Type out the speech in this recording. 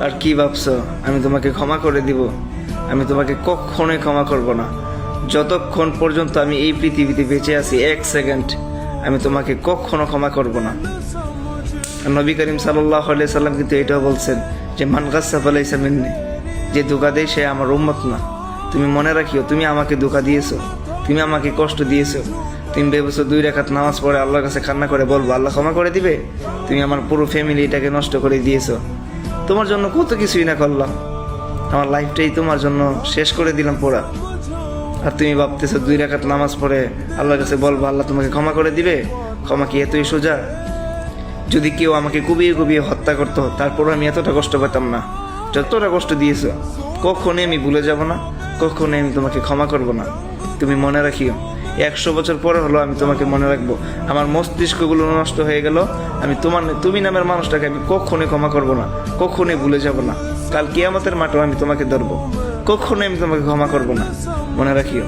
আর কি ভাবছো আমি তোমাকে ক্ষমা করে দিব? আমি তোমাকে কখনোই ক্ষমা করব না। যতক্ষণ পর্যন্ত আমি এই পৃথিবীতে বেঁচে আছি, এক সেকেন্ড আমি তোমাকে কখনো ক্ষমা করব না। নবী করিম সাল্লাল্লাহু আলাইহি সাল্লাম কিন্তু এটাও বলছেন যে মান গাসসা ফালাইসা মিন্নি, যে ধোঁকা দেয় সে আমার উম্মত না। তুমি মনে রাখিও, তুমি আমাকে ধোঁকা দিয়েছো, তুমি আমাকে কষ্ট দিয়েছো। তুমি ভেবেছো 2 রাকাত নামাজ পড়ে আল্লাহর কাছে কান্না করে বলবো আল্লাহ ক্ষমা করে দিবে? তুমি আমার পুরো ফ্যামিলিটাকে নষ্ট করে দিয়েছো। তোমার জন্য কত কিছুই না করলাম, আমার লাইফটাই তোমার জন্য শেষ করে দিলাম পুরা। আর তুমি ভাবতেছো 2 রাকাত নামাজ পড়ে আল্লাহর কাছে বলবো আল্লাহ তোমাকে ক্ষমা করে দিবে? ক্ষমা কি এতই সোজা? যদি কেউ আমাকে কুবিয়ে কুবিয়ে হত্যা করতো তারপরও আমি এতটা কষ্ট পেতাম না। যতটা কষ্ট দিয়েছো কখনোই আমি ভুলে যাব না, কখনোই আমি তোমাকে ক্ষমা করব না। তুমি মনে রাখিও, 100 বছর পরে হলো আমি তোমাকে মনে রাখবো। আমার মস্তিষ্কগুলো নষ্ট হয়ে গেল, আমি তুমি নামের মানুষটাকে আমি কখনোই ক্ষমা করব না, কখনোই ভুলে যাব না। কাল কিয়ামতের মাঠেও আমি তোমাকে ধরবো, কখনোই আমি তোমাকে ক্ষমা করব না। মনে রাখিও।